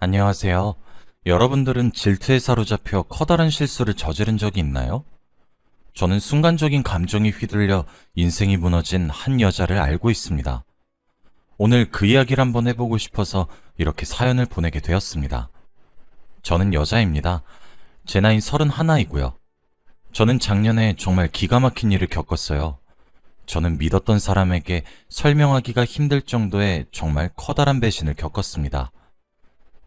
안녕하세요. 여러분들은 질투에 사로잡혀 커다란 실수를 저지른 적이 있나요? 저는 순간적인 감정이 휘둘려 인생이 무너진 한 여자를 알고 있습니다. 오늘 그 이야기를 한번 해보고 싶어서 이렇게 사연을 보내게 되었습니다. 저는 여자입니다. 제 나이는 31이고요. 저는 작년에 정말 기가 막힌 일을 겪었어요. 저는 믿었던 사람에게 설명하기가 힘들 정도의 정말 커다란 배신을 겪었습니다.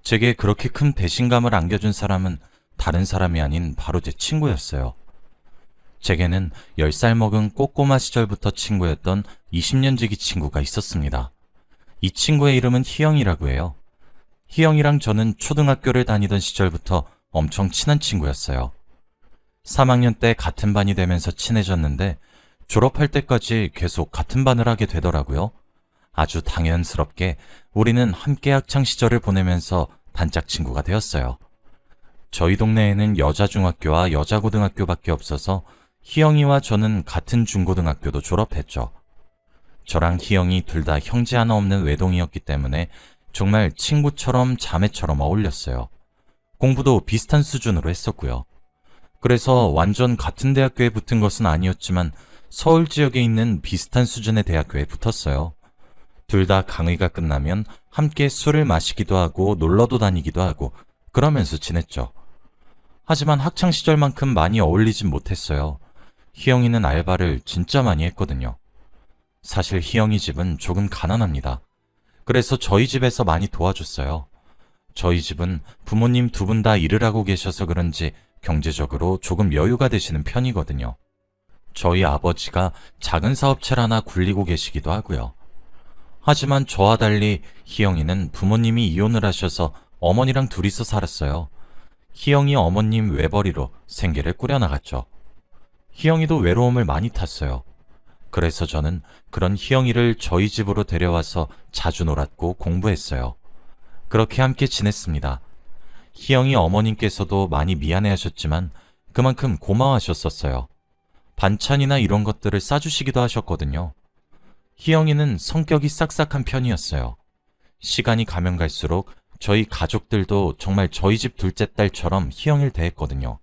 제게 그렇게 큰 배신감을 안겨준 사람은 다른 사람이 아닌 바로 제 친구였어요. 제게는 10살 먹은 꼬꼬마 시절부터 친구였던 20년 지기 친구가 있었습니다. 이 친구의 이름은 희영이라고 해요. 희영이랑 저는 초등학교를 다니던 시절부터 엄청 친한 친구였어요. 3학년 때 같은 반이 되면서 친해졌는데 졸업할 때까지 계속 같은 반을 하게 되더라고요. 아주 당연스럽게 우리는 함께 학창 시절을 보내면서 단짝 친구가 되었어요. 저희 동네에는 여자 중학교와 여자 고등학교밖에 없어서 희영이와 저는 같은 중고등학교도 졸업했죠. 저랑 희영이 둘 다 형제 하나 없는 외동이었기 때문에 정말 친구처럼 자매처럼 어울렸어요. 공부도 비슷한 수준으로 했었고요. 그래서 완전 같은 대학교에 붙은 것은 아니었지만 서울 지역에 있는 비슷한 수준의 대학교에 붙었어요. 둘 다 강의가 끝나면 함께 술을 마시기도 하고 놀러도 다니기도 하고 그러면서 지냈죠. 하지만 학창시절만큼 많이 어울리진 못했어요. 희영이는 알바를 진짜 많이 했거든요. 사실 희영이 집은 조금 가난합니다. 그래서 저희 집에서 많이 도와줬어요. 저희 집은 부모님 두 분 다 일을 하고 계셔서 그런지 경제적으로 조금 여유가 되시는 편이거든요. 저희 아버지가 작은 사업체를 하나 굴리고 계시기도 하고요. 하지만 저와 달리 희영이는 부모님이 이혼을 하셔서 어머니랑 둘이서 살았어요. 희영이 어머님 외벌이로 생계를 꾸려나갔죠. 희영이도 외로움을 많이 탔어요. 그래서 저는 그런 희영이를 저희 집으로 데려와서 자주 놀았고 공부했어요. 그렇게 함께 지냈습니다. 희영이 어머님께서도 많이 미안해하셨지만 그만큼 고마워하셨었어요. 반찬이나 이런 것들을 싸주시기도 하셨거든요. 희영이는 성격이 싹싹한 편이었어요. 시간이 가면 갈수록 저희 가족들도 정말 저희 집 둘째 딸처럼 희영이를 대했거든요.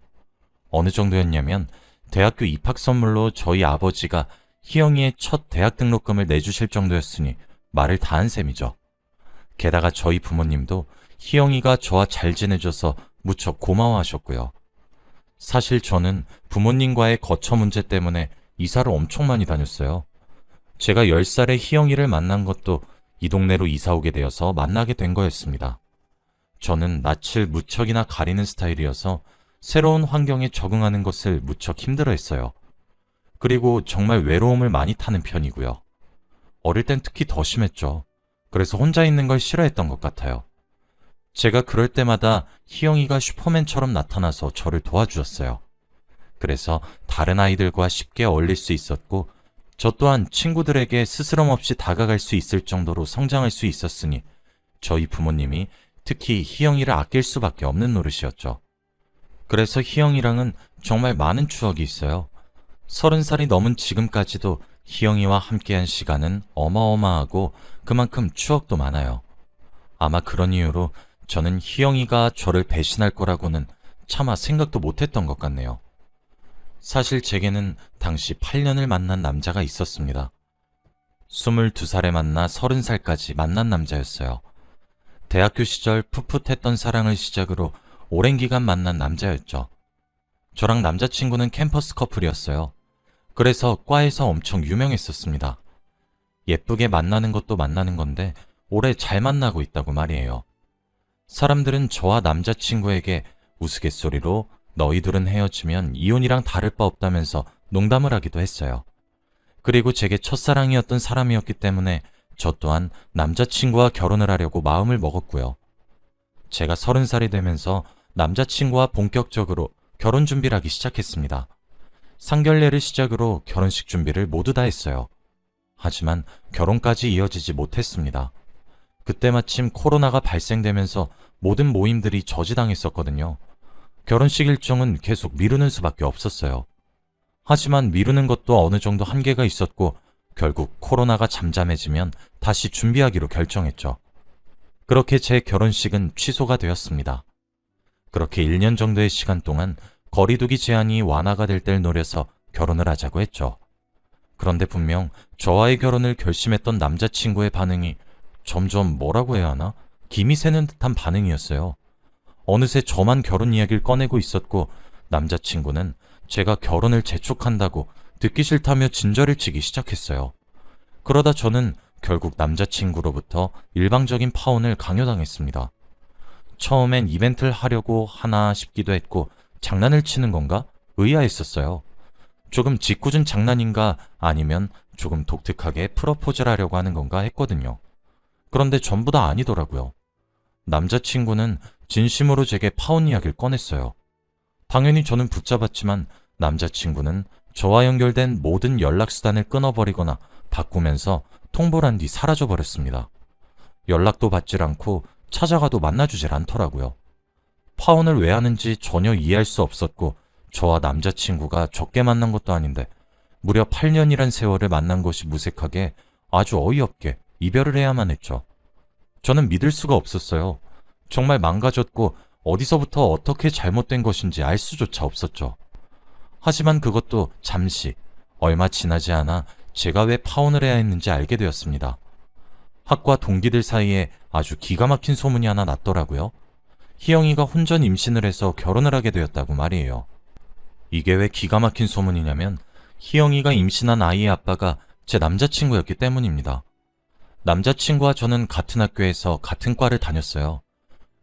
어느 정도였냐면 대학교 입학 선물로 저희 아버지가 희영이의 첫 대학 등록금을 내주실 정도였으니 말을 다 한 셈이죠. 게다가 저희 부모님도 희영이가 저와 잘 지내줘서 무척 고마워하셨고요. 사실 저는 부모님과의 거처 문제 때문에 이사를 엄청 많이 다녔어요. 제가 10살에 희영이를 만난 것도 이 동네로 이사 오게 되어서 만나게 된 거였습니다. 저는 낯을 무척이나 가리는 스타일이어서 새로운 환경에 적응하는 것을 무척 힘들어했어요. 그리고 정말 외로움을 많이 타는 편이고요. 어릴 땐 특히 더 심했죠. 그래서 혼자 있는 걸 싫어했던 것 같아요. 제가 그럴 때마다 희영이가 슈퍼맨처럼 나타나서 저를 도와주었어요. 그래서 다른 아이들과 쉽게 어울릴 수 있었고 저 또한 친구들에게 스스럼 없이 다가갈 수 있을 정도로 성장할 수 있었으니 저희 부모님이 특히 희영이를 아낄 수밖에 없는 노릇이었죠. 그래서 희영이랑은 정말 많은 추억이 있어요. 30살이 넘은 지금까지도 희영이와 함께한 시간은 어마어마하고 그만큼 추억도 많아요. 아마 그런 이유로 저는 희영이가 저를 배신할 거라고는 차마 생각도 못했던 것 같네요. 사실 제게는 당시 8년을 만난 남자가 있었습니다. 22살에 만나 30살까지 만난 남자였어요. 대학교 시절 풋풋했던 사랑을 시작으로 오랜 기간 만난 남자였죠. 저랑 남자친구는 캠퍼스 커플이었어요. 그래서 과에서 엄청 유명했었습니다. 예쁘게 만나는 것도 만나는 건데 오래 잘 만나고 있다고 말이에요. 사람들은 저와 남자친구에게 우스갯소리로 너희들은 헤어지면 이혼이랑 다를 바 없다면서 농담을 하기도 했어요. 그리고 제게 첫사랑이었던 사람이었기 때문에 저 또한 남자친구와 결혼을 하려고 마음을 먹었고요. 제가 30살이 되면서 남자친구와 본격적으로 결혼 준비를 하기 시작했습니다. 상견례를 시작으로 결혼식 준비를 모두 다 했어요. 하지만 결혼까지 이어지지 못했습니다. 그때 마침 코로나가 발생되면서 모든 모임들이 저지당했었거든요. 결혼식 일정은 계속 미루는 수밖에 없었어요. 하지만 미루는 것도 어느 정도 한계가 있었고 결국 코로나가 잠잠해지면 다시 준비하기로 결정했죠. 그렇게 제 결혼식은 취소가 되었습니다. 그렇게 1년 정도의 시간 동안 거리두기 제한이 완화가 될 때를 노려서 결혼을 하자고 했죠. 그런데 분명 저와의 결혼을 결심했던 남자친구의 반응이 점점 뭐라고 해야 하나? 김이 새는 듯한 반응이었어요. 어느새 저만 결혼 이야기를 꺼내고 있었고 남자친구는 제가 결혼을 재촉한다고 듣기 싫다며 진저를 치기 시작했어요. 그러다 저는 결국 남자친구로부터 일방적인 파혼을 강요당했습니다. 처음엔 이벤트를 하려고 하나 싶기도 했고 장난을 치는 건가? 의아했었어요. 조금 짓궂은 장난인가 아니면 조금 독특하게 프러포즈를 하려고 하는 건가 했거든요. 그런데 전부 다 아니더라고요. 남자친구는 진심으로 제게 파혼 이야기를 꺼냈어요. 당연히 저는 붙잡았지만 남자친구는 저와 연결된 모든 연락수단을 끊어버리거나 바꾸면서 통보를 한 뒤 사라져버렸습니다. 연락도 받질 않고 찾아가도 만나주질 않더라고요. 파혼을 왜 하는지 전혀 이해할 수 없었고 저와 남자친구가 적게 만난 것도 아닌데 무려 8년이란 세월을 만난 것이 무색하게 아주 어이없게 이별을 해야만 했죠. 저는 믿을 수가 없었어요. 정말 망가졌고 어디서부터 어떻게 잘못된 것인지 알 수조차 없었죠. 하지만 그것도 잠시, 얼마 지나지 않아 제가 왜 파혼을 해야 했는지 알게 되었습니다. 학과 동기들 사이에 아주 기가 막힌 소문이 하나 났더라고요. 희영이가 혼전 임신을 해서 결혼을 하게 되었다고 말이에요. 이게 왜 기가 막힌 소문이냐면 희영이가 임신한 아이의 아빠가 제 남자친구였기 때문입니다. 남자친구와 저는 같은 학교에서 같은 과를 다녔어요.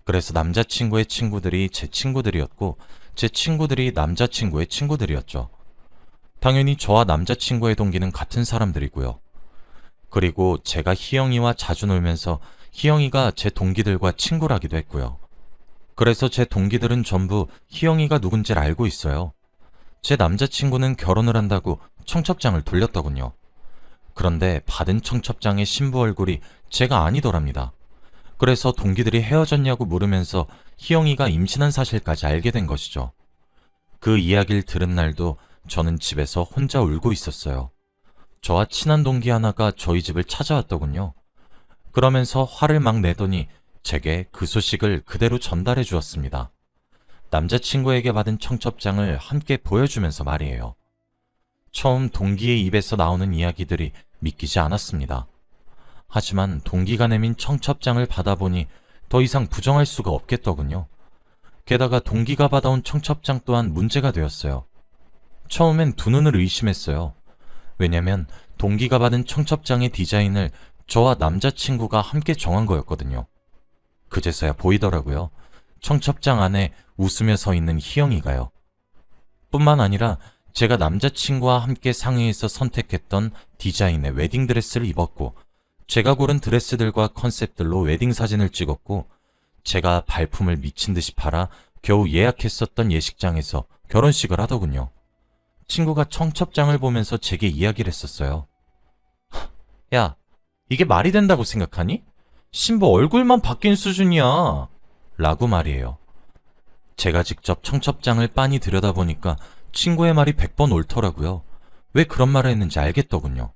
그래서 남자친구의 친구들이 제 친구들이었고 제 친구들이 남자친구의 친구들이었죠. 당연히 저와 남자친구의 동기는 같은 사람들이고요. 그리고 제가 희영이와 자주 놀면서 희영이가 제 동기들과 친구라기도 했고요. 그래서 제 동기들은 전부 희영이가 누군지를 알고 있어요. 제 남자친구는 결혼을 한다고 청첩장을 돌렸더군요. 그런데 받은 청첩장의 신부 얼굴이 제가 아니더랍니다. 그래서 동기들이 헤어졌냐고 물으면서 희영이가 임신한 사실까지 알게 된 것이죠. 그 이야기를 들은 날도 저는 집에서 혼자 울고 있었어요. 저와 친한 동기 하나가 저희 집을 찾아왔더군요. 그러면서 화를 막 내더니 제게 그 소식을 그대로 전달해 주었습니다. 남자친구에게 받은 청첩장을 함께 보여주면서 말이에요. 처음 동기의 입에서 나오는 이야기들이 믿기지 않았습니다. 하지만 동기가 내민 청첩장을 받아보니 더 이상 부정할 수가 없겠더군요. 게다가 동기가 받아온 청첩장 또한 문제가 되었어요. 처음엔 두 눈을 의심했어요. 왜냐면 동기가 받은 청첩장의 디자인을 저와 남자친구가 함께 정한 거였거든요. 그제서야 보이더라고요. 청첩장 안에 웃으며 서 있는 희영이가요. 뿐만 아니라 제가 남자친구와 함께 상의해서 선택했던 디자인의 웨딩드레스를 입었고 제가 고른 드레스들과 컨셉들로 웨딩 사진을 찍었고 제가 발품을 미친 듯이 팔아 겨우 예약했었던 예식장에서 결혼식을 하더군요. 친구가 청첩장을 보면서 제게 이야기를 했었어요. 야, 이게 말이 된다고 생각하니? 신부 얼굴만 바뀐 수준이야. 라고 말이에요. 제가 직접 청첩장을 빤히 들여다보니까 친구의 말이 100번 옳더라고요. 왜 그런 말을 했는지 알겠더군요.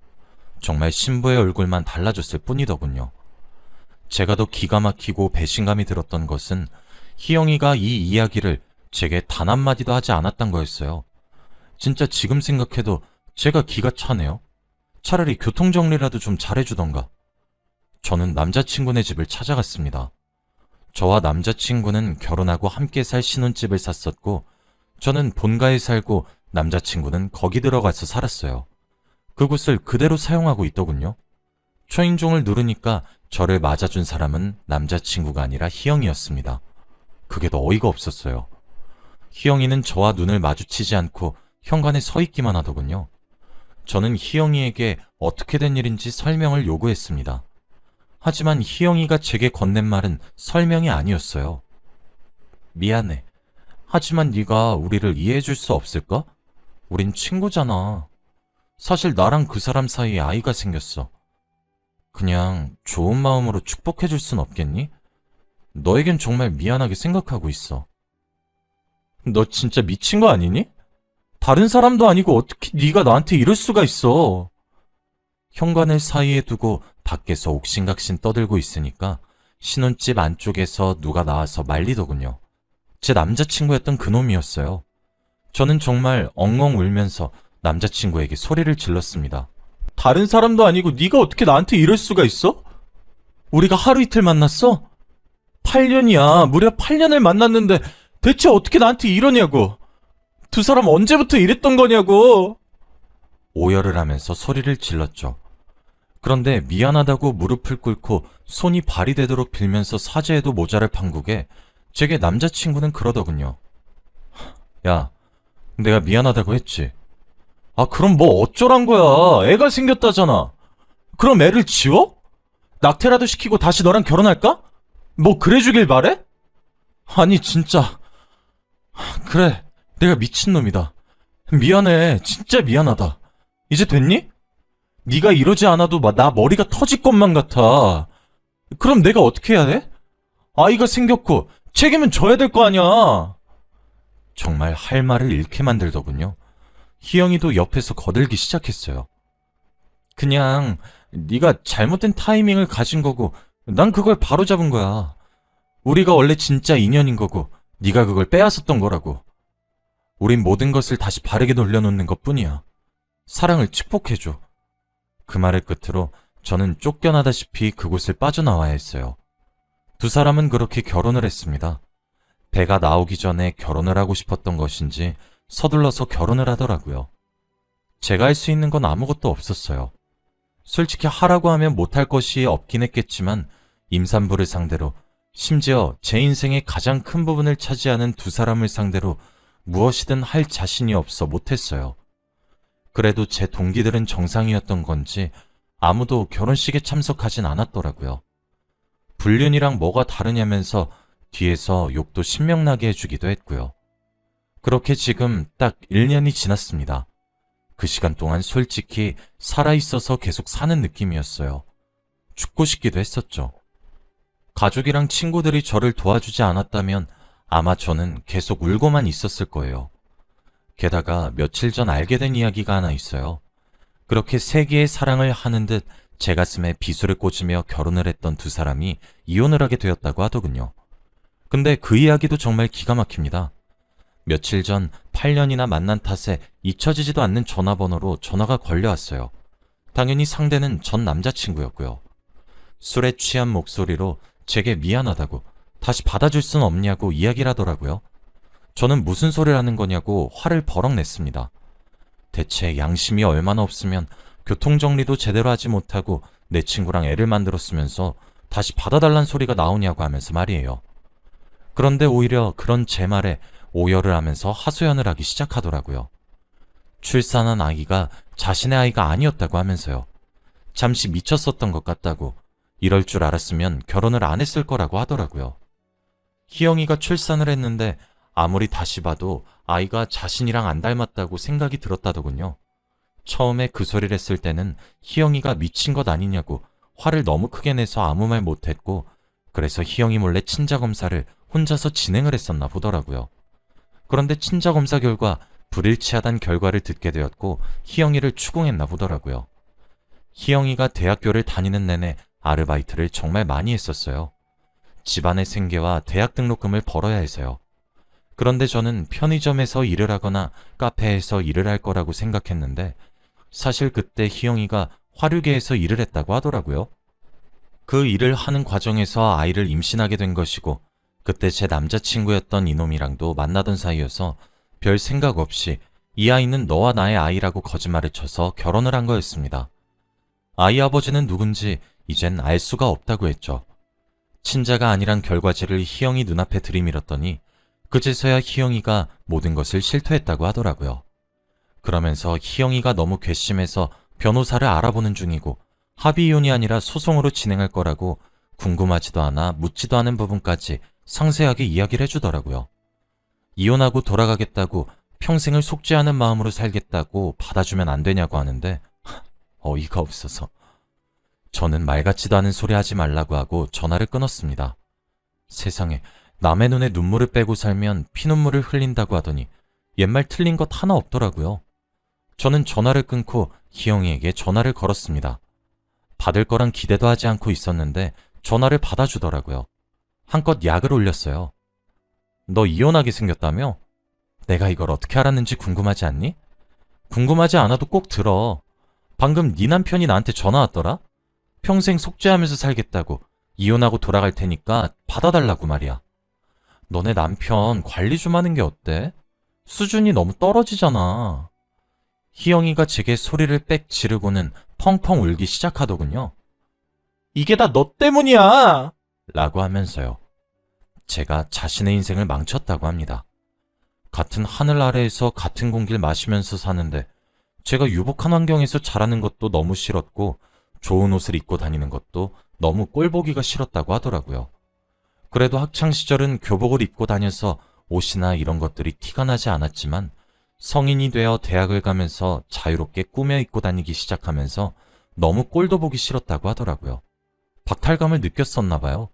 정말 신부의 얼굴만 달라졌을 뿐이더군요. 제가 더 기가 막히고 배신감이 들었던 것은 희영이가 이 이야기를 제게 단 한마디도 하지 않았던 거였어요. 진짜 지금 생각해도 제가 기가 차네요. 차라리 교통정리라도 좀 잘해주던가. 저는 남자친구네 집을 찾아갔습니다. 저와 남자친구는 결혼하고 함께 살 신혼집을 샀었고 저는 본가에 살고 남자친구는 거기 들어가서 살았어요. 그곳을 그대로 사용하고 있더군요. 초인종을 누르니까 저를 맞아준 사람은 남자친구가 아니라 희영이었습니다. 그게 더 어이가 없었어요. 희영이는 저와 눈을 마주치지 않고 현관에 서 있기만 하더군요. 저는 희영이에게 어떻게 된 일인지 설명을 요구했습니다. 하지만 희영이가 제게 건넨 말은 설명이 아니었어요. 미안해. 하지만 네가 우리를 이해해줄 수 없을까? 우린 친구잖아. 사실 나랑 그 사람 사이에 아이가 생겼어. 그냥 좋은 마음으로 축복해줄 순 없겠니? 너에겐 정말 미안하게 생각하고 있어. 너 진짜 미친 거 아니니? 다른 사람도 아니고 어떻게 네가 나한테 이럴 수가 있어. 현관을 사이에 두고 밖에서 옥신각신 떠들고 있으니까 신혼집 안쪽에서 누가 나와서 말리더군요. 제 남자친구였던 그놈이었어요. 저는 정말 엉엉 울면서 남자친구에게 소리를 질렀습니다. 다른 사람도 아니고 네가 어떻게 나한테 이럴 수가 있어? 우리가 하루 이틀 만났어? 8년이야. 무려 8년을 만났는데 대체 어떻게 나한테 이러냐고. 두 사람 언제부터 이랬던 거냐고. 오열을 하면서 소리를 질렀죠. 그런데 미안하다고 무릎을 꿇고 손이 발이 되도록 빌면서 사죄해도 모자랄 판국에 제게 남자친구는 그러더군요. 야, 내가 미안하다고 했지. 아, 그럼 뭐 어쩌란 거야. 애가 생겼다잖아. 그럼 애를 지워? 낙태라도 시키고 다시 너랑 결혼할까? 뭐 그래 주길 바래? 아니 진짜. 그래, 내가 미친놈이다. 미안해. 진짜 미안하다. 이제 됐니? 네가 이러지 않아도 나 머리가 터질 것만 같아. 그럼 내가 어떻게 해야 돼? 아이가 생겼고 책임은 져야 될 거 아니야. 정말 할 말을 잃게 만들더군요. 희영이도 옆에서 거들기 시작했어요. 그냥 네가 잘못된 타이밍을 가진 거고 난 그걸 바로잡은 거야. 우리가 원래 진짜 인연인 거고 네가 그걸 빼앗았던 거라고. 우린 모든 것을 다시 바르게 돌려놓는 것뿐이야. 사랑을 축복해줘. 그 말을 끝으로 저는 쫓겨나다시피 그곳을 빠져나와야 했어요. 두 사람은 그렇게 결혼을 했습니다. 배가 나오기 전에 결혼을 하고 싶었던 것인지 서둘러서 결혼을 하더라고요. 제가 할 수 있는 건 아무것도 없었어요. 솔직히 하라고 하면 못할 것이 없긴 했겠지만 임산부를 상대로, 심지어 제 인생의 가장 큰 부분을 차지하는 두 사람을 상대로 무엇이든 할 자신이 없어 못했어요. 그래도 제 동기들은 정상이었던 건지 아무도 결혼식에 참석하진 않았더라고요. 불륜이랑 뭐가 다르냐면서 뒤에서 욕도 신명나게 해주기도 했고요. 그렇게 지금 딱 1년이 지났습니다. 그 시간 동안 솔직히 살아있어서 계속 사는 느낌이었어요. 죽고 싶기도 했었죠. 가족이랑 친구들이 저를 도와주지 않았다면 아마 저는 계속 울고만 있었을 거예요. 게다가 며칠 전 알게 된 이야기가 하나 있어요. 그렇게 세기의 사랑을 하는 듯 제 가슴에 비수를 꽂으며 결혼을 했던 두 사람이 이혼을 하게 되었다고 하더군요. 근데 그 이야기도 정말 기가 막힙니다. 며칠 전 8년이나 만난 탓에 잊혀지지도 않는 전화번호로 전화가 걸려왔어요. 당연히 상대는 전 남자친구였고요. 술에 취한 목소리로 제게 미안하다고, 다시 받아줄 순 없냐고 이야기를 하더라고요. 저는 무슨 소리를 하는 거냐고 화를 버럭 냈습니다. 대체 양심이 얼마나 없으면 교통정리도 제대로 하지 못하고 내 친구랑 애를 만들었으면서 다시 받아달란 소리가 나오냐고 하면서 말이에요. 그런데 오히려 그런 제 말에 오열을 하면서 하소연을 하기 시작하더라고요. 출산한 아기가 자신의 아이가 아니었다고 하면서요. 잠시 미쳤었던 것 같다고, 이럴 줄 알았으면 결혼을 안 했을 거라고 하더라고요. 희영이가 출산을 했는데 아무리 다시 봐도 아이가 자신이랑 안 닮았다고 생각이 들었다더군요. 처음에 그 소리를 했을 때는 희영이가 미친 것 아니냐고 화를 너무 크게 내서 아무 말 못했고, 그래서 희영이 몰래 친자검사를 혼자서 진행을 했었나 보더라고요. 그런데 친자검사 결과 불일치하단 결과를 듣게 되었고 희영이를 추궁했나 보더라고요. 희영이가 대학교를 다니는 내내 아르바이트를 정말 많이 했었어요. 집안의 생계와 대학 등록금을 벌어야 해서요. 그런데 저는 편의점에서 일을 하거나 카페에서 일을 할 거라고 생각했는데 사실 그때 희영이가 화류계에서 일을 했다고 하더라고요. 그 일을 하는 과정에서 아이를 임신하게 된 것이고 그때 제 남자친구였던 이놈이랑도 만나던 사이여서 별 생각 없이 이 아이는 너와 나의 아이라고 거짓말을 쳐서 결혼을 한 거였습니다. 아이 아버지는 누군지 이젠 알 수가 없다고 했죠. 친자가 아니란 결과지를 희영이 눈앞에 들이밀었더니 그제서야 희영이가 모든 것을 실토했다고 하더라고요. 그러면서 희영이가 너무 괘씸해서 변호사를 알아보는 중이고 합의이혼이 아니라 소송으로 진행할 거라고 궁금하지도 않아 묻지도 않은 부분까지 상세하게 이야기를 해주더라고요. 이혼하고 돌아가겠다고, 평생을 속지 않은 마음으로 살겠다고 받아주면 안 되냐고 하는데 어이가 없어서 저는 말 같지도 않은 소리 하지 말라고 하고 전화를 끊었습니다. 세상에, 남의 눈에 눈물을 빼고 살면 피눈물을 흘린다고 하더니 옛말 틀린 것 하나 없더라고요. 저는 전화를 끊고 희영이에게 전화를 걸었습니다. 받을 거란 기대도 하지 않고 있었는데 전화를 받아주더라고요. 한껏 약을 올렸어요. 너 이혼하게 생겼다며? 내가 이걸 어떻게 알았는지 궁금하지 않니? 궁금하지 않아도 꼭 들어. 방금 네 남편이 나한테 전화 왔더라? 평생 속죄하면서 살겠다고 이혼하고 돌아갈 테니까 받아달라고 말이야. 너네 남편 관리 좀 하는 게 어때? 수준이 너무 떨어지잖아. 희영이가 제게 소리를 빽 지르고는 펑펑 울기 시작하더군요. 이게 다 너 때문이야! 라고 하면서요. 제가 자신의 인생을 망쳤다고 합니다. 같은 하늘 아래에서 같은 공기를 마시면서 사는데 제가 유복한 환경에서 자라는 것도 너무 싫었고 좋은 옷을 입고 다니는 것도 너무 꼴보기가 싫었다고 하더라고요. 그래도 학창시절은 교복을 입고 다녀서 옷이나 이런 것들이 티가 나지 않았지만 성인이 되어 대학을 가면서 자유롭게 꾸며 입고 다니기 시작하면서 너무 꼴도 보기 싫었다고 하더라고요. 박탈감을 느꼈었나 봐요.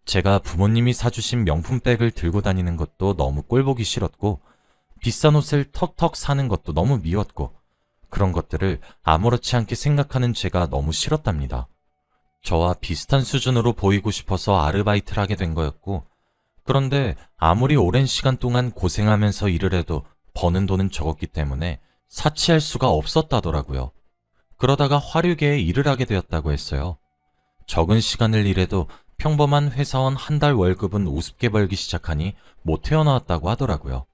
제가 부모님이 사주신 명품백을 들고 다니는 것도 너무 꼴보기 싫었고 비싼 옷을 턱턱 사는 것도 너무 미웠고 그런 것들을 아무렇지 않게 생각하는 제가 너무 싫었답니다. 저와 비슷한 수준으로 보이고 싶어서 아르바이트를 하게 된 거였고 그런데 아무리 오랜 시간 동안 고생하면서 일을 해도 버는 돈은 적었기 때문에 사치할 수가 없었다더라고요. 그러다가 화류계에 일을 하게 되었다고 했어요. 적은 시간을 일해도 평범한 회사원 한 달 월급은 우습게 벌기 시작하니 못 태어나왔다고 하더라고요.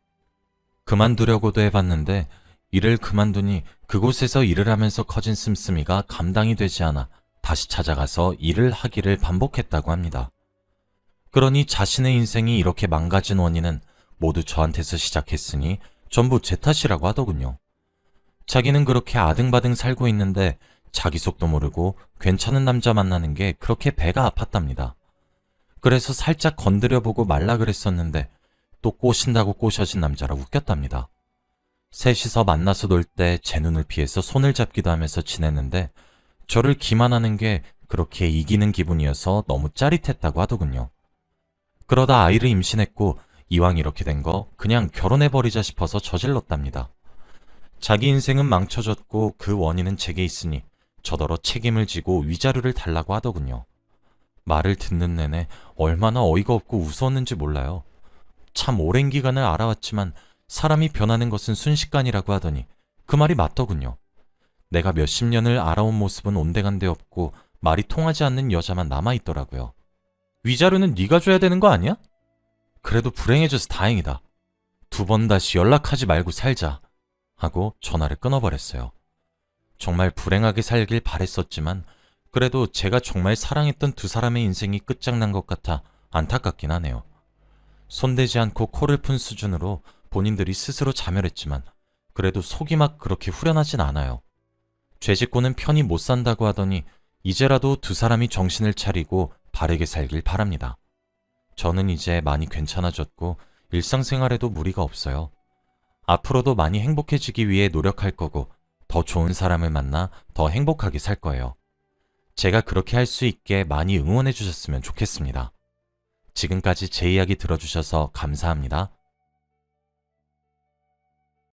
그만두려고도 해봤는데 일을 그만두니 그곳에서 일을 하면서 커진 씀씀이가 감당이 되지 않아 다시 찾아가서 일을 하기를 반복했다고 합니다. 그러니 자신의 인생이 이렇게 망가진 원인은 모두 저한테서 시작했으니 전부 제 탓이라고 하더군요. 자기는 그렇게 아등바등 살고 있는데 자기 속도 모르고 괜찮은 남자 만나는 게 그렇게 배가 아팠답니다. 그래서 살짝 건드려보고 말라 그랬었는데 또 꼬신다고 꼬셔진 남자라 웃겼답니다. 셋이서 만나서 놀 때 제 눈을 피해서 손을 잡기도 하면서 지냈는데 저를 기만하는 게 그렇게 이기는 기분이어서 너무 짜릿했다고 하더군요. 그러다 아이를 임신했고 이왕 이렇게 된 거 그냥 결혼해버리자 싶어서 저질렀답니다. 자기 인생은 망쳐졌고 그 원인은 제게 있으니 저더러 책임을 지고 위자료를 달라고 하더군요. 말을 듣는 내내 얼마나 어이가 없고 우스웠는지 몰라요. 참 오랜 기간을 알아왔지만 사람이 변하는 것은 순식간이라고 하더니 그 말이 맞더군요. 내가 몇십 년을 알아온 모습은 온데간데 없고 말이 통하지 않는 여자만 남아있더라고요. 위자료는 네가 줘야 되는 거 아니야? 그래도 불행해져서 다행이다. 2번 다시 연락하지 말고 살자. 하고 전화를 끊어버렸어요. 정말 불행하게 살길 바랬었지만 그래도 제가 정말 사랑했던 두 사람의 인생이 끝장난 것 같아 안타깝긴 하네요. 손대지 않고 코를 푼 수준으로 본인들이 스스로 자멸했지만 그래도 속이 막 그렇게 후련하진 않아요. 죄짓고는 편히 못 산다고 하더니 이제라도 두 사람이 정신을 차리고 바르게 살길 바랍니다. 저는 이제 많이 괜찮아졌고 일상생활에도 무리가 없어요. 앞으로도 많이 행복해지기 위해 노력할 거고 더 좋은 사람을 만나 더 행복하게 살 거예요. 제가 그렇게 할 수 있게 많이 응원해 주셨으면 좋겠습니다. 지금까지 제 이야기 들어주셔서 감사합니다.